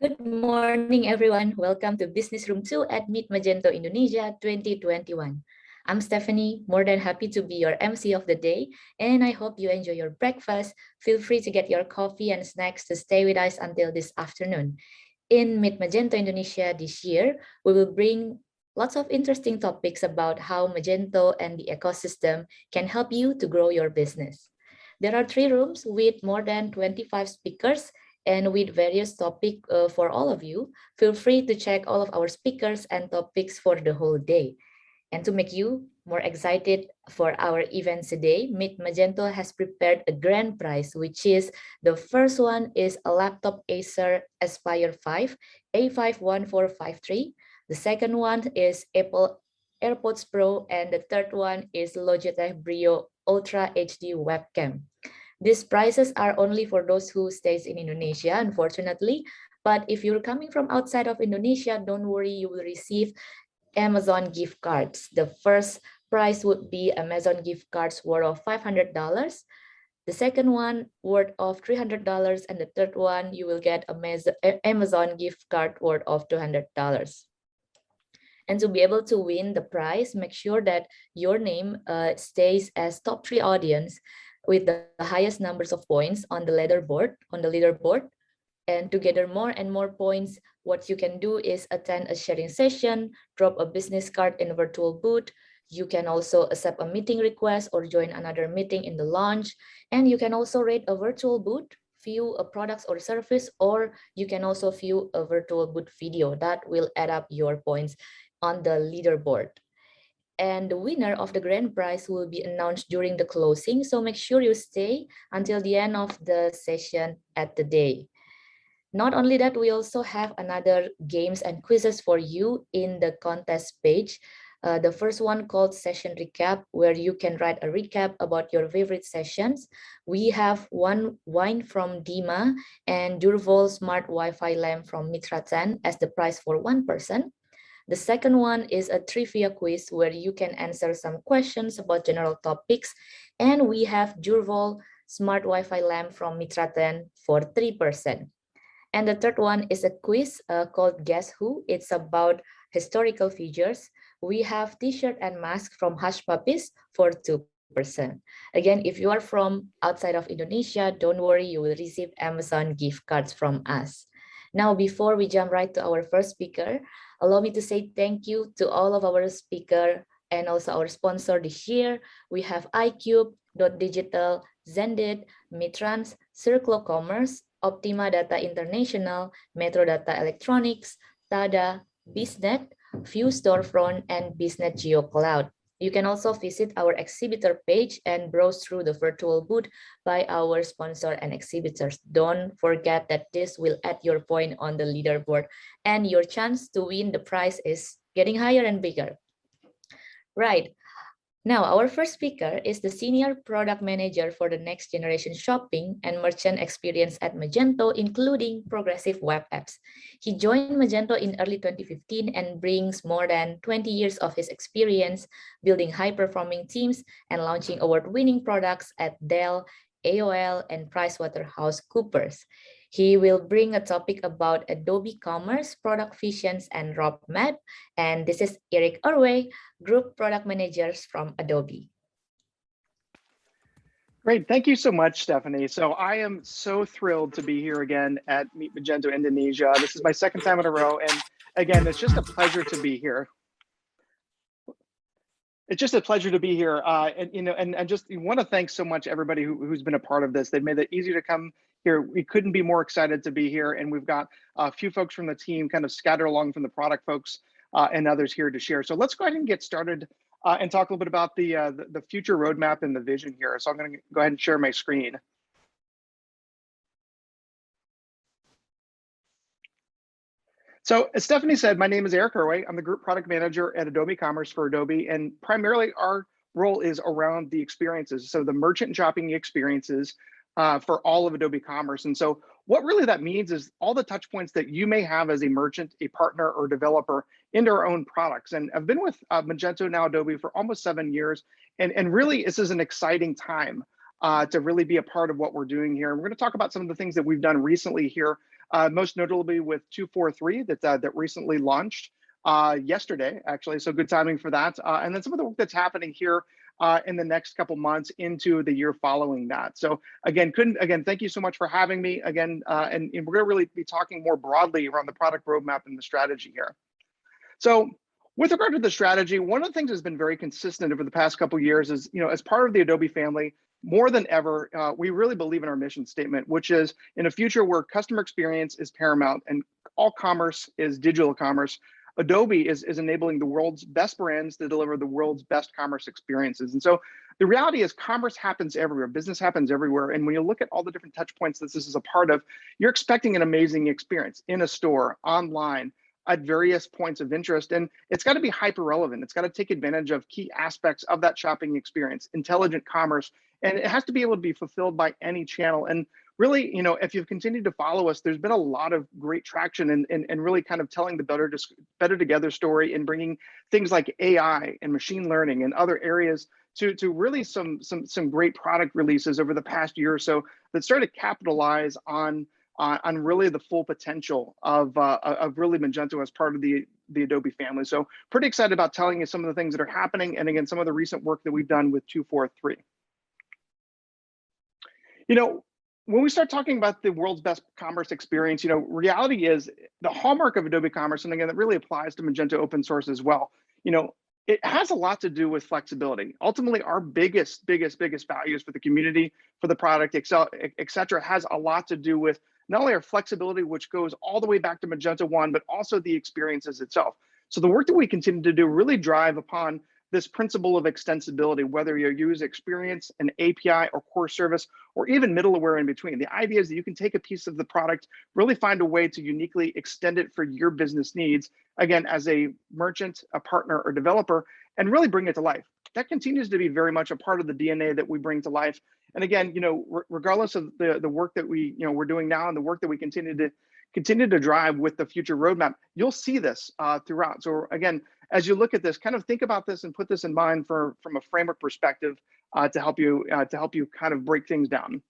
Good morning, everyone. Welcome to Business Room 2 at Meet Magento Indonesia 2021. I'm Stephanie, more than happy to be your MC of the day, and I hope you enjoy your breakfast. Feel free to get your coffee and snacks to stay with us until this afternoon. In Meet Magento Indonesia this year, we will bring lots of interesting topics about how Magento and the ecosystem can help you to grow your business. There are 3 rooms with more than 25 speakers and with various topics for all of you. Feel free to check all of our speakers and topics for the whole day. And to make you more excited for our events today, Meet Magento has prepared a grand prize, which is the first one is a laptop Acer Aspire 5 A51453. The second one is Apple AirPods Pro, and the third one is Logitech Brio Ultra HD webcam. These prizes are only for those who stays in Indonesia, unfortunately. But if you're coming from outside of Indonesia, don't worry, you will receive Amazon gift cards. The first prize would be Amazon gift cards worth of $500. The second one worth of $300, and the third one you will get Amazon gift card worth of $200. And to be able to win the prize, make sure that your name stays as top 3 audience with the highest numbers of points on the leaderboard. And to gather more and more points, what you can do is attend a sharing session, drop a business card in a virtual booth. You can also accept a meeting request or join another meeting in the launch. And you can also rate a virtual booth, view a product or service, or you can also view a virtual booth video that will add up your points on the leaderboard. And the winner of the grand prize will be announced during the closing. So make sure you stay until the end of the session at the day. Not only that, we also have another games and quizzes for you in the contest page. The first one called Session Recap, where you can write a recap about your favorite sessions. We have one wine from Dima and Durvol Smart Wi-Fi lamp from Mitra 10 as the prize for one person. The second one is a trivia quiz where you can answer some questions about general topics. And we have Durvol Smart Wi-Fi lamp from Mitra 10 for 3%. And the third one is a quiz called Guess Who? It's about historical figures. We have t-shirt and mask from Hush Puppies for 2%. Again, if you are from outside of Indonesia, don't worry, you will receive Amazon gift cards from us. Now, before we jump right to our first speaker, allow me to say thank you to all of our speakers and also our sponsor this year. We have ICUBE, Digital, Zendit, Mitrans, SIRCLO Commerce, Optima Data International, Metro Data Electronics, Tada, BizNet, View Storefront, and BizNet GeoCloud. You can also visit our exhibitor page and browse through the virtual booth by our sponsor and exhibitors. Don't forget that this will add your point on the leaderboard, and your chance to win the prize is getting higher and bigger. Right. Now, our first speaker is the Senior Product Manager for the Next Generation Shopping and Merchant Experience at Magento, including progressive web apps. He joined Magento in early 2015 and brings more than 20 years of his experience building high-performing teams and launching award-winning products at Dell, AOL, and PricewaterhouseCoopers. He will bring a topic about Adobe Commerce, product visions, and roadmap. And this is Erway, Group Product Managers from Adobe. Great, thank you so much, Stephanie. So I am so thrilled to be here again at Meet Magento Indonesia. This is my second time in a row, and again, it's just a pleasure to be here. It's just a pleasure to be here, and just want to thank so much everybody who's been a part of this. They've made it easy to come here. We couldn't be more excited to be here, and we've got a few folks from the team kind of scattered along from the product folks and others here to share. So let's go ahead and get started and talk a little bit about the future roadmap and the vision here. So I'm going to go ahead and share my screen. So as Stephanie said, my name is Erway. I'm the Group Product Manager at Adobe Commerce for Adobe, and primarily our role is around the experiences. So the merchant and shopping experiences for all of Adobe Commerce. And so what really that means is all the touch points that you may have as a merchant, a partner, or developer into our own products. And I've been with Magento, now Adobe, for almost 7 years. And really, this is an exciting time. to really be a part of what we're doing here. And we're going to talk about some of the things that we've done recently here, most notably with 243 that recently launched yesterday, actually. So good timing for that. And then some of the work that's happening here in the next couple months into the year following that. So again, thank you so much for having me again. And we're going to really be talking more broadly around the product roadmap and the strategy here. So with regard to the strategy, one of the things that's been very consistent over the past couple of years is, as part of the Adobe family, more than ever, we really believe in our mission statement, which is in a future where customer experience is paramount and all commerce is digital commerce, Adobe is enabling the world's best brands to deliver the world's best commerce experiences. And so the reality is commerce happens everywhere, business happens everywhere. And when you look at all the different touch points that this is a part of, you're expecting an amazing experience in a store, online, at various points of interest. And it's got to be hyper relevant. It's got to take advantage of key aspects of that shopping experience, intelligent commerce, and it has to be able to be fulfilled by any channel. And really, if you've continued to follow us, there's been a lot of great traction and really kind of telling the better together story and bringing things like AI and machine learning and other areas to really some great product releases over the past year or so that started to capitalize on really the full potential of really Magento as part of the Adobe family. So pretty excited about telling you some of the things that are happening, and again, some of the recent work that we've done with 243. When we start talking about the world's best commerce experience, reality is the hallmark of Adobe Commerce, and again, that really applies to Magento open source as well. It has a lot to do with flexibility. Ultimately, our biggest values for the community, for the product, et cetera, has a lot to do with not only our flexibility, which goes all the way back to Magento 1, but also the experiences itself. So the work that we continue to do really drive upon this principle of extensibility, whether you use experience, an API or core service, or even middleware in between. The idea is that you can take a piece of the product, really find a way to uniquely extend it for your business needs, again, as a merchant, a partner, or developer, and really bring it to life. That continues to be very much a part of the DNA that we bring to life. And again, regardless of the work that we're doing now and the work that we continue to drive with the future roadmap, you'll see this throughout. So again, as you look at this, kind of think about this and put this in mind from a framework perspective to help you kind of break things down.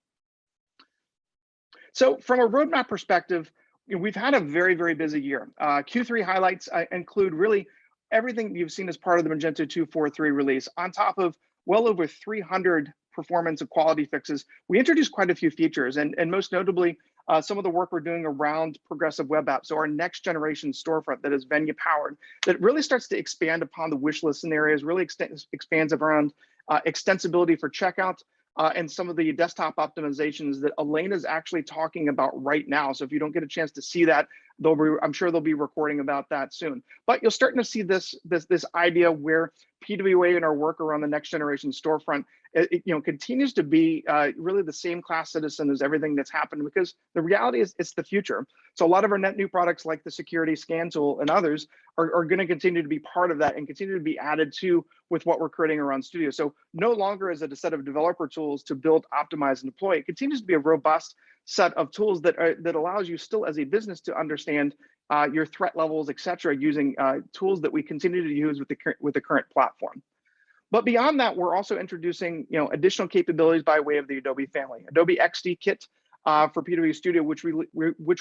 So from a roadmap perspective, we've had a very, very busy year. Q3 highlights include really everything you've seen as part of the Magento 243 release, on top of well over 300 performance and quality fixes. We introduced quite a few features, and most notably, some of the work we're doing around progressive web apps, so our next generation storefront that is Venya powered, that really starts to expand upon the wish list scenarios, really expands around extensibility for checkout, and some of the desktop optimizations that Elena is actually talking about right now. So if you don't get a chance to see that, I'm sure they'll be recording about that soon. But you're starting to see this idea where PWA and our work around the next generation storefront, it continues to be really the same class citizen as everything that's happened, because the reality is it's the future. So a lot of our net new products like the security scan tool and others are going to continue to be part of that and continue to be added to with what we're creating around Studio. So no longer is it a set of developer tools to build, optimize, and deploy. It continues to be a robust set of tools that allows you still as a business to understand your threat levels, et cetera, using tools that we continue to use with the current platform. But beyond that, we're also introducing additional capabilities by way of the Adobe family. Adobe XD Kit for PW Studio, which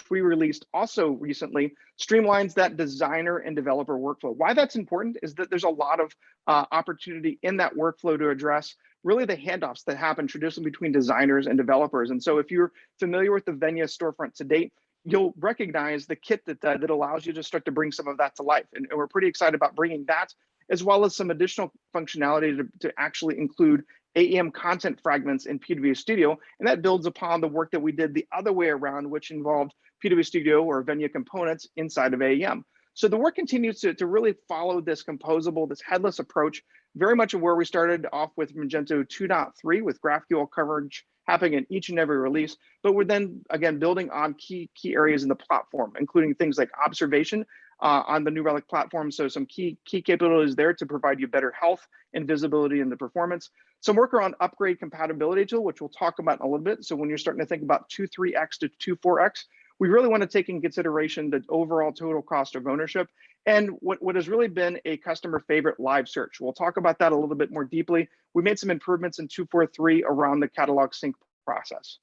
we released also recently, streamlines that designer and developer workflow. Why that's important is that there's a lot of opportunity in that workflow to address really the handoffs that happen traditionally between designers and developers. And so if you're familiar with the Venya storefront to date, you'll recognize the kit that allows you to start to bring some of that to life. And we're pretty excited about bringing that, as well as some additional functionality to actually include AEM content fragments in PW Studio. And that builds upon the work that we did the other way around, which involved PW Studio or Venya components inside of AEM. So the work continues to really follow this composable, this headless approach, very much of where we started off with Magento 2.3 with GraphQL coverage happening in each and every release. But we're then, again, building on key areas in the platform, including things like observation on the New Relic platform. So some key capabilities there to provide you better health and visibility in the performance. Some work around upgrade compatibility tool, which we'll talk about in a little bit. So when you're starting to think about 2.3x to 2.4x, we really want to take in consideration the overall total cost of ownership and what has really been a customer favorite, live search. We'll talk about that a little bit more deeply. We made some improvements in 2.4.3 around the catalog sync process.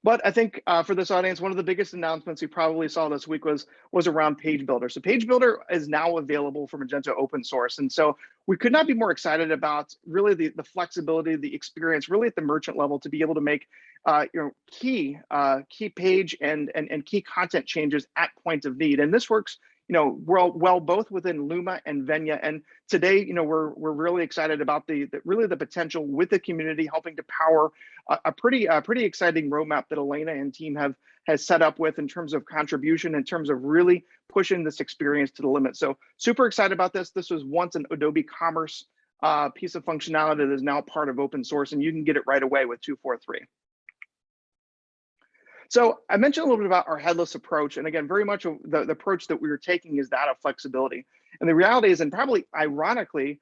But I think for this audience, one of the biggest announcements you probably saw this week was around Page Builder. So Page Builder is now available for Magento open source. And so we could not be more excited about really the flexibility, the experience, really at the merchant level to be able to make key page and key content changes at point of need. And this works well both within Luma and Venya. And today, we're really excited about the potential with the community helping to power a pretty exciting roadmap that Elena and team has set up with in terms of contribution, in terms of really pushing this experience to the limit. So super excited about this. This was once an Adobe Commerce piece of functionality that is now part of open source, and you can get it right away with 2.4.3. So I mentioned a little bit about our headless approach. And again, very much the approach that we were taking is that of flexibility. And the reality is, and probably ironically,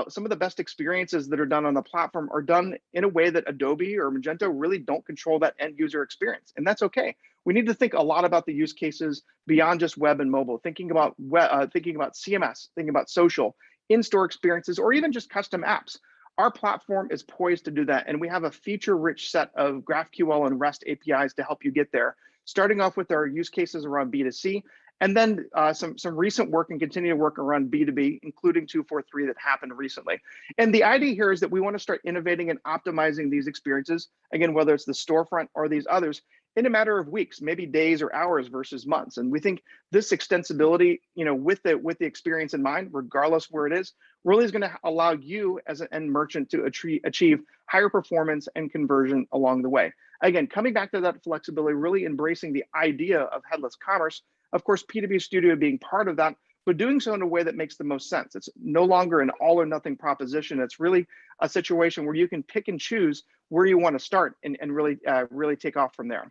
some of the best experiences that are done on the platform are done in a way that Adobe or Magento really don't control that end user experience. And that's okay. We need to think a lot about the use cases beyond just web and mobile, thinking about CMS, thinking about social, in-store experiences, or even just custom apps. Our platform is poised to do that, and we have a feature-rich set of GraphQL and REST APIs to help you get there, starting off with our use cases around B2C, and then some recent work and continued work around B2B, including 2.4.3 that happened recently. And the idea here is that we want to start innovating and optimizing these experiences, again, whether it's the storefront or these others, in a matter of weeks, maybe days or hours versus months. And we think this extensibility, with the experience in mind, regardless where it is, really is going to allow you as an end merchant to achieve higher performance and conversion along the way. Again, coming back to that flexibility, really embracing the idea of headless commerce, of course, P2P Studio being part of that, but doing so in a way that makes the most sense. It's no longer an all or nothing proposition. It's really a situation where you can pick and choose where you want to start and really take off from there.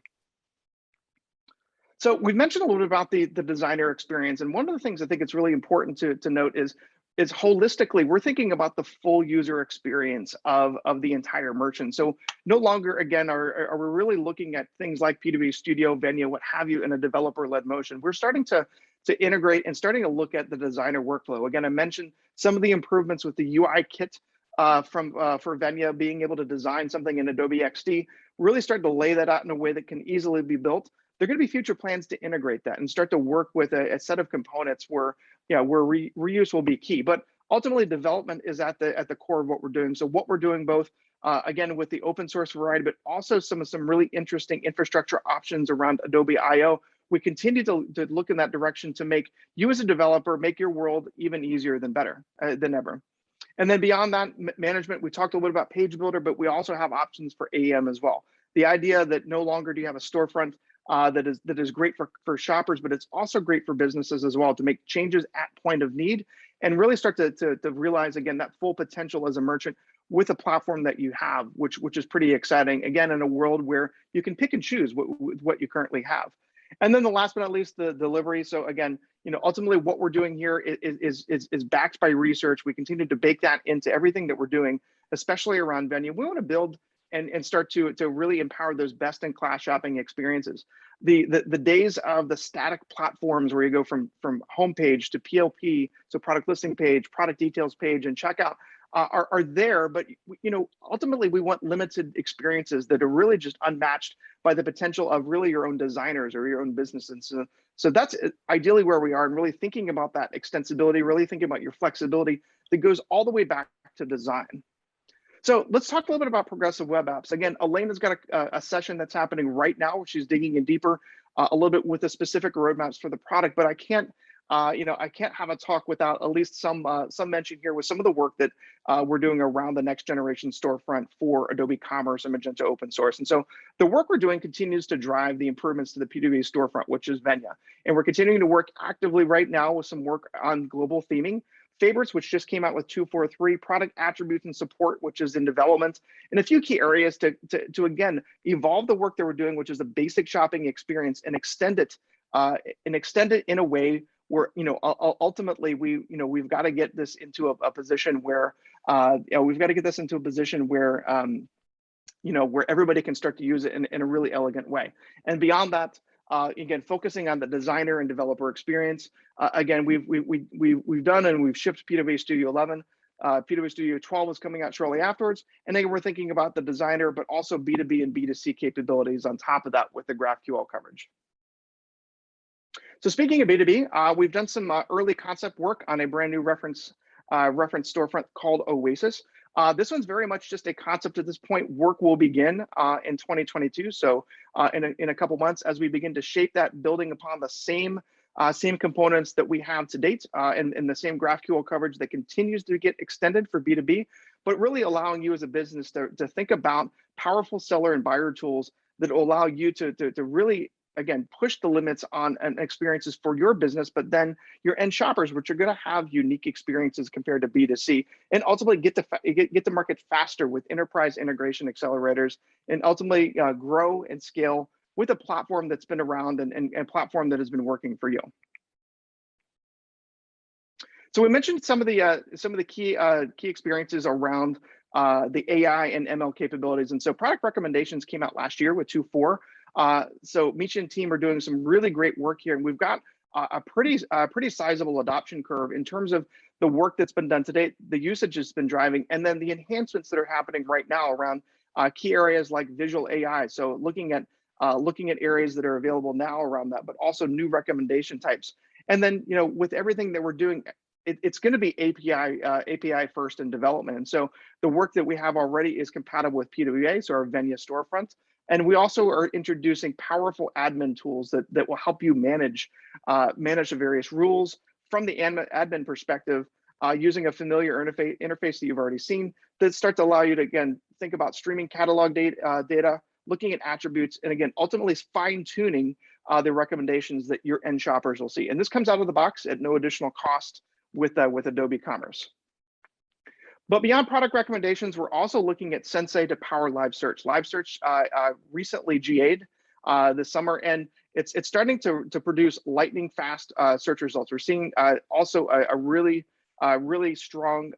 So we've mentioned a little bit about the designer experience, and one of the things I think it's really important to note is holistically, we're thinking about the full user experience of the entire merchant. So no longer, again, are we really looking at things like P2P Studio, Venya, what have you, in a developer-led motion. We're starting to integrate and starting to look at the designer workflow. Again, I mentioned some of the improvements with the UI kit for Venya, being able to design something in Adobe XD, really start to lay that out in a way that can easily be built. There are going to be future plans to integrate that and start to work with a set of components where reuse will be key. But ultimately, development is at the core of what we're doing. So what we're doing both, again, with the open source variety, but also some really interesting infrastructure options around Adobe I/O. We continue to look in that direction to make you as a developer, make your world even easier than ever. And then beyond that, management, we talked a little bit about Page Builder, but we also have options for AEM as well. The idea that no longer do you have a storefront that is great for shoppers, but it's also great for businesses as well to make changes at point of need and really start to realize, again, that full potential as a merchant with a platform that you have, which is pretty exciting, again, in a world where you can pick and choose what you currently have. And then the last but not least, the delivery. So again, ultimately what we're doing here is backed by research. We continue to bake that into everything that we're doing, especially around Venya. We want to build and start to really empower those best-in-class shopping experiences. The days of the static platforms where you go from homepage to PLP, so product listing page, product details page, and checkout are there, but ultimately we want limited experiences that are really just unmatched by the potential of really your own designers or your own businesses. So that's ideally where we are, and really thinking about that extensibility, really thinking about your flexibility that goes all the way back to design. So let's talk a little bit about progressive web apps. Again, Elena's got a session that's happening right now, where she's digging in deeper a little bit with the specific roadmaps for the product, but I can't have a talk without at least some mention here with some of the work that we're doing around the next generation storefront for Adobe Commerce and Magento open source. And so the work we're doing continues to drive the improvements to the P2P storefront, which is Venya. And we're continuing to work actively right now with some work on global theming. Favorites, which just came out with 2.4.3, product attributes and support, which is in development, and a few key areas to again evolve the work that we're doing, which is the basic shopping experience, and extend it in a way where ultimately we've got to get this into a position where where everybody can start to use it in a really elegant way. And beyond that, again, focusing on the designer and developer experience. Again, we've done and we've shipped PWA Studio 11. PWA Studio 12 is coming out shortly afterwards. And then we're thinking about the designer, but also B2B and B2C capabilities on top of that with the GraphQL coverage. So speaking of B2B, we've done some early concept work on a brand new reference storefront called Oasis. This one's very much just a concept at this point. Work will begin in 2022. So in a couple months, as we begin to shape that, building upon the same components that we have to date and the same GraphQL coverage that continues to get extended for B2B, but really allowing you as a business to think about powerful seller and buyer tools that will allow you to really, again, push the limits on experiences for your business, but then your end shoppers, which are going to have unique experiences compared to B2C, and ultimately get to market faster with enterprise integration accelerators, and ultimately grow and scale with a platform that's been around and a platform that has been working for you. So we mentioned some of the key experiences around the AI and ML capabilities, and so product recommendations came out last year with 2.4. So Misha and team are doing some really great work here, and we've got a pretty sizable adoption curve in terms of the work that's been done to date, the usage has been driving, and then the enhancements that are happening right now around key areas like visual AI. So looking at areas that are available now around that, but also new recommendation types. And then with everything that we're doing, it's going to be API first in development. And so the work that we have already is compatible with PWA, so our Venia storefront. And we also are introducing powerful admin tools that will help you manage the various rules from the admin perspective, using a familiar interface that you've already seen that start to allow you to, again, think about streaming catalog data, looking at attributes, and again, ultimately fine-tuning the recommendations that your end shoppers will see. And this comes out of the box at no additional cost with Adobe Commerce. But beyond product recommendations, we're also looking at Sensei to power live search. Live search recently GA'd this summer, and it's starting to produce lightning fast search results. We're seeing also a really strong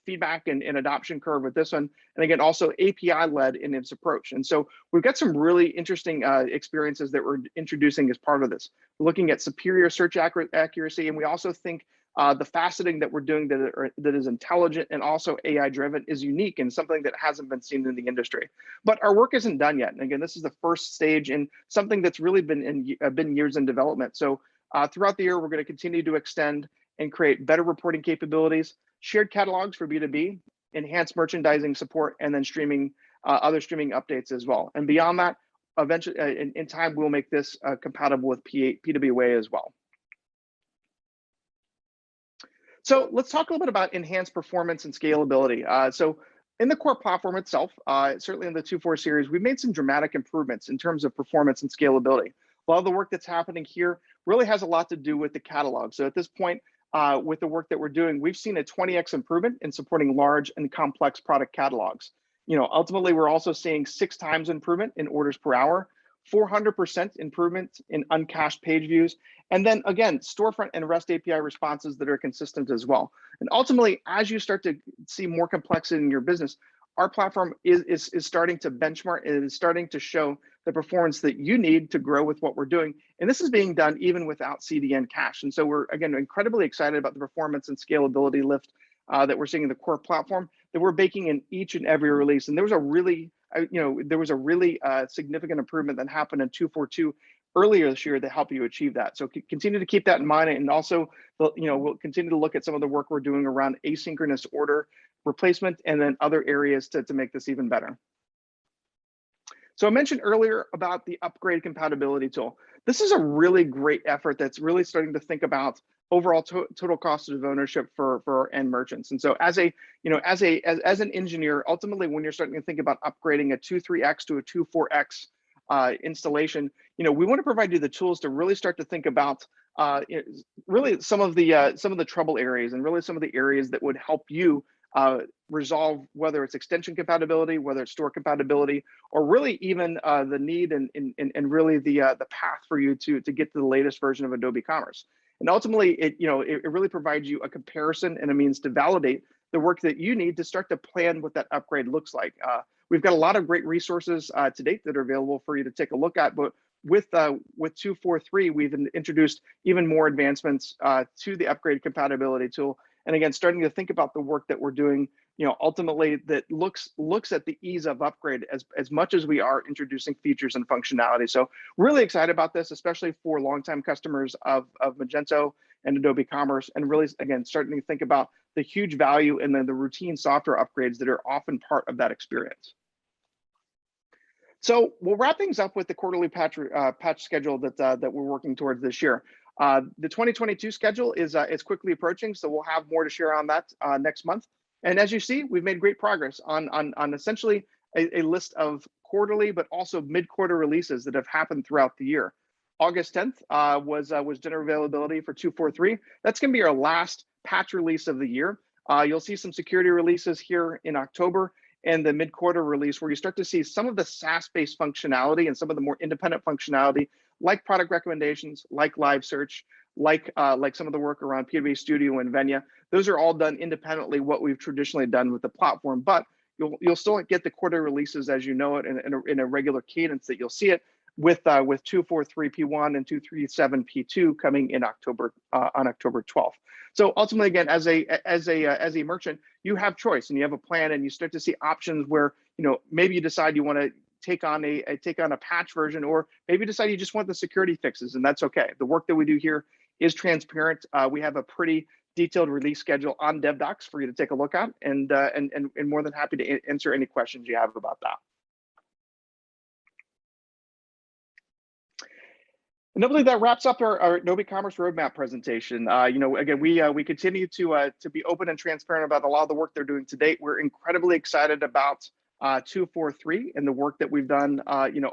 feedback and adoption curve with this one, and again, also API led in its approach. And so we've got some really interesting experiences that we're introducing as part of this. We're looking at superior search accuracy, and we also think the faceting that we're doing that is intelligent and also AI driven is unique and something that hasn't been seen in the industry. But our work isn't done yet. And again, this is the first stage in something that's really been years in development. So throughout the year, we're going to continue to extend and create better reporting capabilities, shared catalogs for B2B, enhanced merchandising support, and then other streaming updates as well. And beyond that, eventually, in time, we'll make this compatible with PWA as well. So let's talk a little bit about enhanced performance and scalability. So in the core platform itself, certainly in the 2.4 series, we've made some dramatic improvements in terms of performance and scalability. A lot of the work that's happening here really has a lot to do with the catalog. So at this point, with the work that we're doing, we've seen a 20x improvement in supporting large and complex product catalogs. Ultimately, we're also seeing 6 times improvement in orders per hour, 400% improvement in uncached page views, and then again, storefront and REST API responses that are consistent as well. And ultimately, as you start to see more complexity in your business, our platform is starting to benchmark and is starting to show the performance that you need to grow with what we're doing. And this is being done even without CDN cache. And so we're, again, incredibly excited about the performance and scalability lift that we're seeing in the core platform that we're baking in each and every release. And there was a really, significant improvement that happened in 2.4.2 earlier this year to help you achieve that. So continue to keep that in mind. And also, we'll continue to look at some of the work we're doing around asynchronous order replacement and then other areas to make this even better. So I mentioned earlier about the upgrade compatibility tool. This is a really great effort that's really starting to think about overall total cost of ownership for our end merchants. And so as an engineer, ultimately, when you're starting to think about upgrading a 2.3x to a 2.4x installation, we want to provide you the tools to really start to think about really some of the trouble areas and really some of the areas that would help you resolve whether it's extension compatibility, whether it's store compatibility, or really even the need and really the path for you to get to the latest version of Adobe Commerce. And ultimately, it really provides you a comparison and a means to validate the work that you need to start to plan what that upgrade looks like. we've got a lot of great resources to date that are available for you to take a look at. But with 2.4.3, we've introduced even more advancements to the upgrade compatibility tool. And again, starting to think about the work that we're doing, ultimately that looks at the ease of upgrade as much as we are introducing features and functionality. So really excited about this, especially for longtime customers of Magento and Adobe Commerce, and really, again, starting to think about the huge value and then the routine software upgrades that are often part of that experience. So we'll wrap things up with the quarterly patch schedule that we're working towards this year. The 2022 schedule is quickly approaching, so we'll have more to share on that next month. And as you see, we've made great progress on essentially a list of quarterly, but also mid-quarter releases that have happened throughout the year. August 10th was general availability for 2.4.3. That's going to be our last patch release of the year. You'll see some security releases here in October, and the mid-quarter release where you start to see some of the SaaS-based functionality and some of the more independent functionality, like product recommendations, like live search, like some of the work around PWA Studio and Venya. Those are all done independently, what we've traditionally done with the platform, but you'll still get the quarter releases as you know it in a regular cadence that you'll see it with 2.4.3 P1 and 2.3.7 P2 coming in October on October 12th. So ultimately, again, as a merchant, you have choice and you have a plan, and you start to see options where maybe you decide you want to take on a patch version, or maybe you decide you just want the security fixes, and that's okay. The work that we do here is transparent. We have a pretty detailed release schedule on DevDocs for you to take a look at, and more than happy to answer any questions you have about that. And I believe that wraps up our Adobe Commerce Roadmap presentation. Again, we continue to be open and transparent about a lot of the work they're doing to date. We're incredibly excited about 2.4.3 and the work that we've done.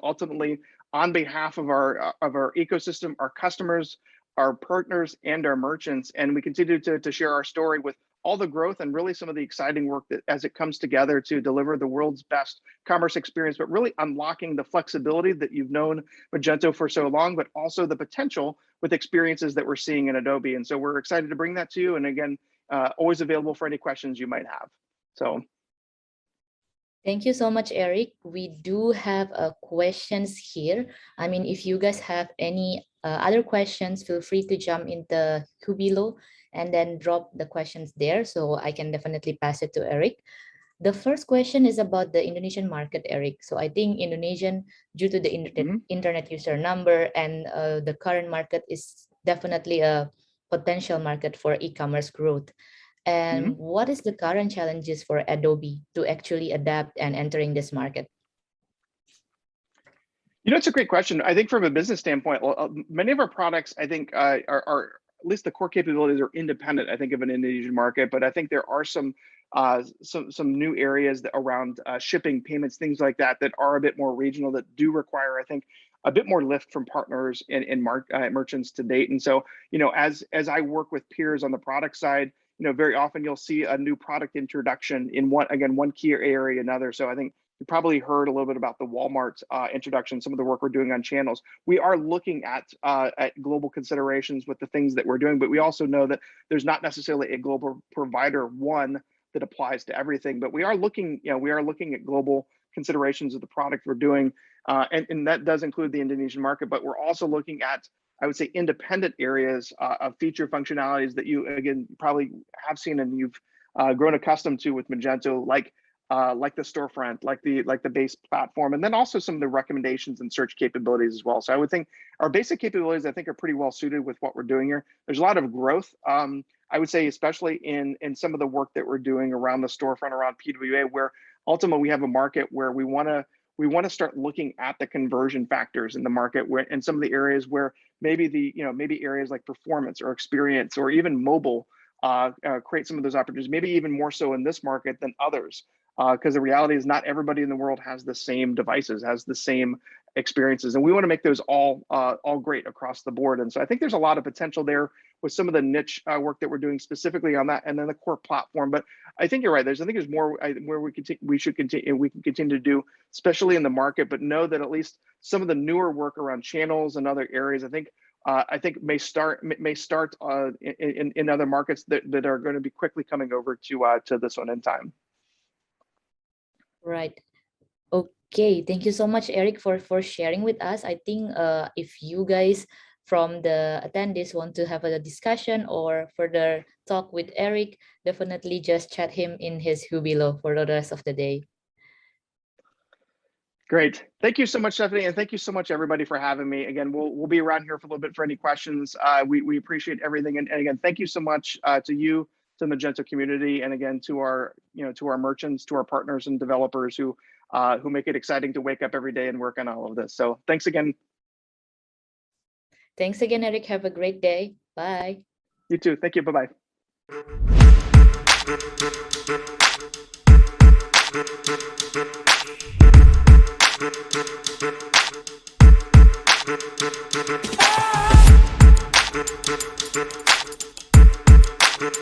Ultimately on behalf of our ecosystem, our customers, our partners, and our merchants, and we continue to share our story with all the growth and really some of the exciting work that as it comes together to deliver the world's best commerce experience, but really unlocking the flexibility that you've known Magento for so long, but also the potential with experiences that we're seeing in Adobe. And so we're excited to bring that to you. And again, always available for any questions you might have. So. Thank you so much, Eric. We do have questions here. I mean, if you guys have any other questions, feel free to jump in the queue below and then drop the questions there, so I can definitely pass it to Eric. The first question is about the Indonesian market, Eric. So I think Indonesian, due to the internet user number and the current market, is definitely a potential market for e-commerce growth. And what is the current challenges for Adobe to actually adapt and entering this market? It's a great question. I think from a business standpoint, many of our products, I think, are at least the core capabilities are independent, I think, of an Indonesian market. But I think there are some new areas around shipping, payments, things like that are a bit more regional, that do require, I think, a bit more lift from partners and merchants to date. And so, as I work with peers on the product side, very often you'll see a new product introduction in one key area or another. So I think you probably heard a little bit about the Walmart introduction, some of the work we're doing on channels. We are looking at global considerations with the things that we're doing, but we also know that there's not necessarily a global provider one that applies to everything. But we are looking at global considerations of the product we're doing, and that does include the Indonesian market. But we're also looking at, I would say, independent areas of feature functionalities that you, again, probably have seen and you've grown accustomed to with Magento, like the storefront, like the base platform, and then also some of the recommendations and search capabilities as well. So I would think our basic capabilities, I think, are pretty well suited with what we're doing here. There's a lot of growth, I would say, especially in some of the work that we're doing around the storefront, around PWA, where ultimately we have a market where we want to start looking at the conversion factors in the market, where in some of the areas where maybe areas like performance or experience or even mobile create some of those opportunities, maybe even more so in this market than others. Because the reality is not everybody in the world has the same devices, has the same experiences, and we want to make those all great across the board. And so I think there's a lot of potential there with some of the niche work that we're doing specifically on that, and then the core platform. But I think you're right. I think there's more where we can continue to do, especially in the market. But know that at least some of the newer work around channels and other areas, I think may start in other markets that are going to be quickly coming over to this one in time. Right. Okay, thank you so much, Eric, for sharing with us. I think if you guys from the attendees want to have a discussion or further talk with Eric, definitely just chat him in his queue below for the rest of the day. Great. Thank you so much, Stephanie, and thank you so much, everybody, for having me. Again, we'll be around here for a little bit for any questions. We appreciate everything, and again, thank you so much to you, to the Magento community, and again to our to our merchants, to our partners and developers who make it exciting to wake up every day and work on all of this. So thanks again. Thanks again, Eric. Have a great day. Bye. You too. Thank you. Bye bye.